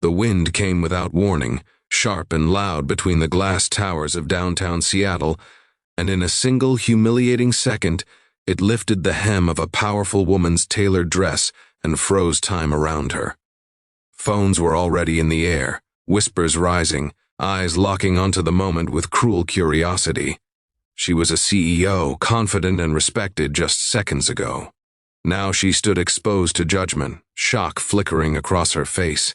The wind came without warning, sharp and loud between the glass towers of downtown Seattle, and in a single humiliating second, it lifted the hem of a powerful woman's tailored dress and froze time around her. Phones were already in the air, whispers rising, eyes locking onto the moment with cruel curiosity. She was a CEO, confident and respected just seconds ago. Now she stood exposed to judgment, shock flickering across her face,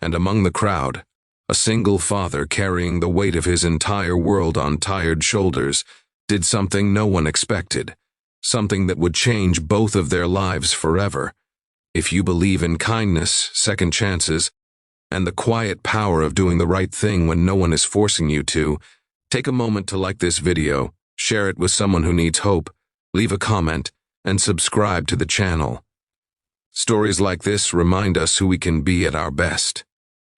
and among the crowd, a single father carrying the weight of his entire world on tired shoulders did something no one expected, something that would change both of their lives forever. If you believe in kindness, second chances, and the quiet power of doing the right thing when no one is forcing you to, take a moment to like this video, share it with someone who needs hope, leave a comment, and subscribe to the channel. Stories like this remind us who we can be at our best.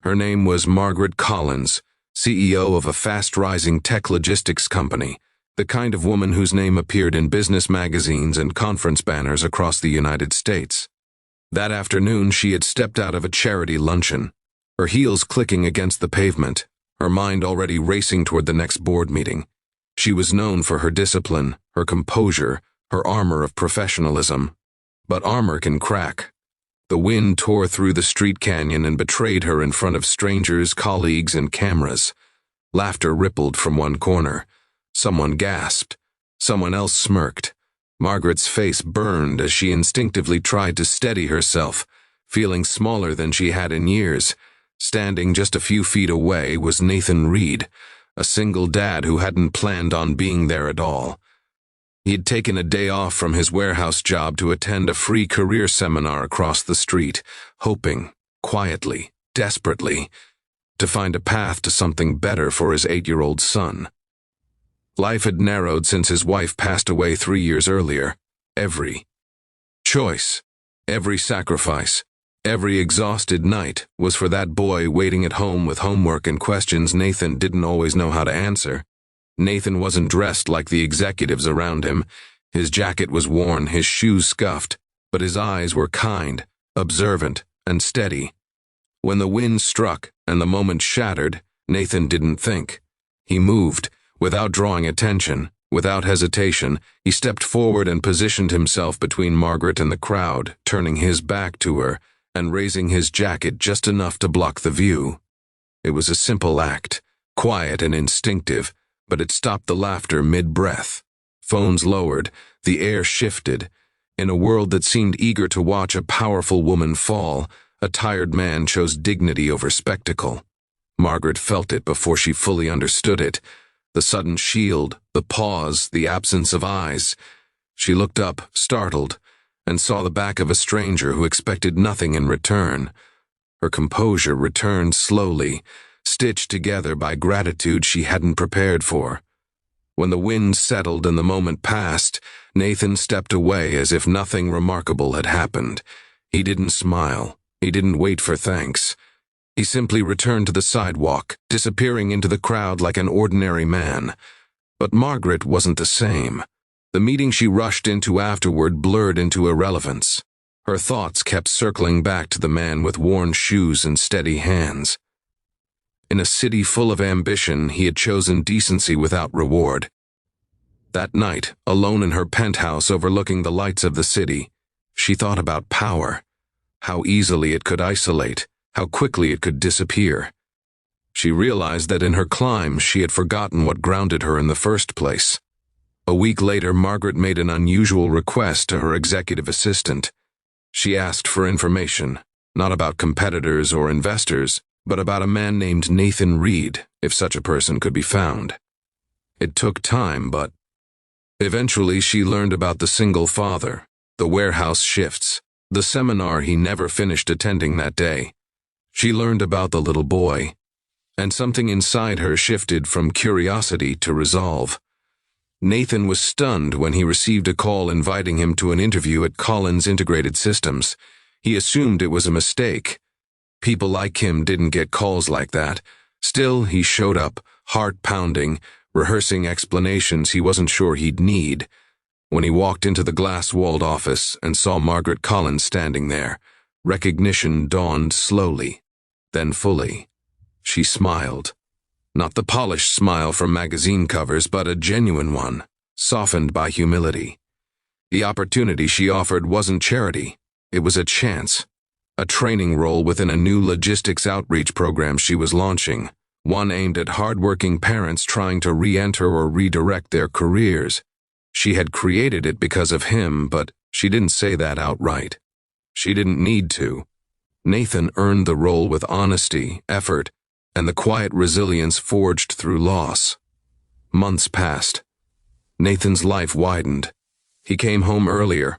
Her name was Margaret Collins, CEO of a fast-rising tech logistics company, the kind of woman whose name appeared in business magazines and conference banners across the United States. That afternoon, she had stepped out of a charity luncheon, her heels clicking against the pavement, her mind already racing toward the next board meeting. She was known for her discipline, her composure, her armor of professionalism. But armor can crack. The wind tore through the street canyon and betrayed her in front of strangers, colleagues, and cameras. Laughter rippled from one corner. Someone gasped. Someone else smirked. Margaret's face burned as she instinctively tried to steady herself, feeling smaller than she had in years. Standing just a few feet away was Nathan Reed, a single dad who hadn't planned on being there at all. He'd taken a day off from his warehouse job to attend a free career seminar across the street, hoping, quietly, desperately, to find a path to something better for his 8-year-old son. Life had narrowed since his wife passed away 3 years earlier. Every choice, every sacrifice, every exhausted night was for that boy waiting at home with homework and questions Nathan didn't always know how to answer. Nathan wasn't dressed like the executives around him. His jacket was worn, his shoes scuffed, but his eyes were kind, observant, and steady. When the wind struck and the moment shattered, Nathan didn't think. He moved. Without drawing attention, without hesitation, he stepped forward and positioned himself between Margaret and the crowd, turning his back to her and raising his jacket just enough to block the view. It was a simple act, quiet and instinctive, but it stopped the laughter mid-breath. Phones lowered, the air shifted. In a world that seemed eager to watch a powerful woman fall, a tired man chose dignity over spectacle. Margaret felt it before she fully understood it. The sudden shield, the pause, the absence of eyes. She looked up, startled, and saw the back of a stranger who expected nothing in return. Her composure returned slowly, stitched together by gratitude she hadn't prepared for. When the wind settled and the moment passed, Nathan stepped away as if nothing remarkable had happened. He didn't smile. He didn't wait for thanks. He simply returned to the sidewalk, disappearing into the crowd like an ordinary man. But Margaret wasn't the same. The meeting she rushed into afterward blurred into irrelevance. Her thoughts kept circling back to the man with worn shoes and steady hands. In a city full of ambition, he had chosen decency without reward. That night, alone in her penthouse overlooking the lights of the city, she thought about power, how easily it could isolate, how quickly it could disappear. She realized that in her climb she had forgotten what grounded her in the first place. A week later, Margaret made an unusual request to her executive assistant. She asked for information, not about competitors or investors, but about a man named Nathan Reed, if such a person could be found. It took time, but eventually she learned about the single father, the warehouse shifts, the seminar he never finished attending that day. She learned about the little boy, and something inside her shifted from curiosity to resolve. Nathan was stunned when he received a call inviting him to an interview at Collins Integrated Systems. He assumed it was a mistake. People like him didn't get calls like that. Still, he showed up, heart pounding, rehearsing explanations he wasn't sure he'd need. When he walked into the glass-walled office and saw Margaret Collins standing there, recognition dawned slowly. then fully. She smiled. Not the polished smile from magazine covers, but a genuine one, softened by humility. The opportunity she offered wasn't charity. It was a chance. A training role within a new logistics outreach program she was launching, one aimed at hardworking parents trying to re-enter or redirect their careers. She had created it because of him, but she didn't say that outright. She didn't need to. Nathan earned the role with honesty, effort, and the quiet resilience forged through loss. Months passed. Nathan's life widened. He came home earlier.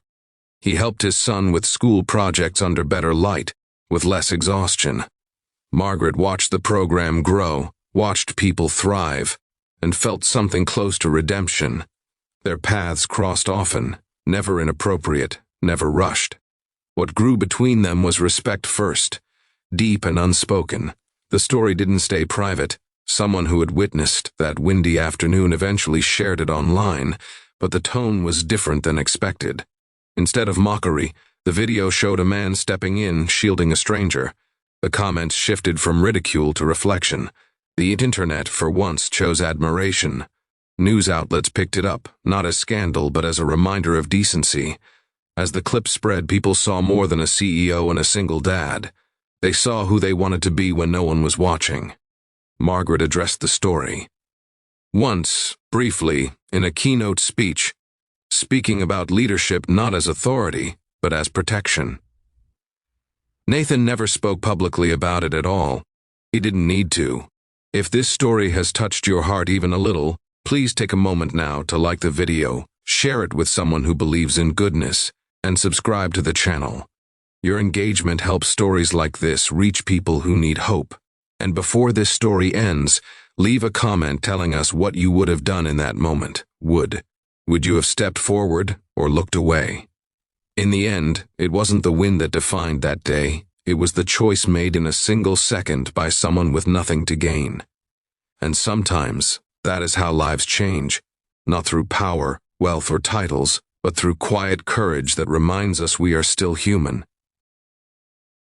He helped his son with school projects under better light, with less exhaustion. Margaret watched the program grow, watched people thrive, and felt something close to redemption. Their paths crossed often, never inappropriate, never rushed. What grew between them was respect first, deep and unspoken. The story didn't stay private. Someone who had witnessed that windy afternoon eventually shared it online, but the tone was different than expected. Instead of mockery, the video showed a man stepping in, shielding a stranger. The comments shifted from ridicule to reflection. The internet, for once, chose admiration. News outlets picked it up, not as scandal, but as a reminder of decency. As the clip spread, people saw more than a CEO and a single dad. They saw who they wanted to be when no one was watching. Margaret addressed the story. Once, briefly, in a keynote speech, speaking about leadership not as authority, but as protection. Nathan never spoke publicly about it at all. He didn't need to. If this story has touched your heart even a little, please take a moment now to like the video, share it with someone who believes in goodness, and subscribe to the channel. Your engagement helps stories like this reach people who need hope. And before this story ends, leave a comment telling us what you would have done in that moment. Would you have stepped forward or looked away? In the end, it wasn't the win that defined that day. It was the choice made in a single second by someone with nothing to gain. And sometimes, that is how lives change. Not through power, wealth, or titles, but through quiet courage that reminds us we are still human.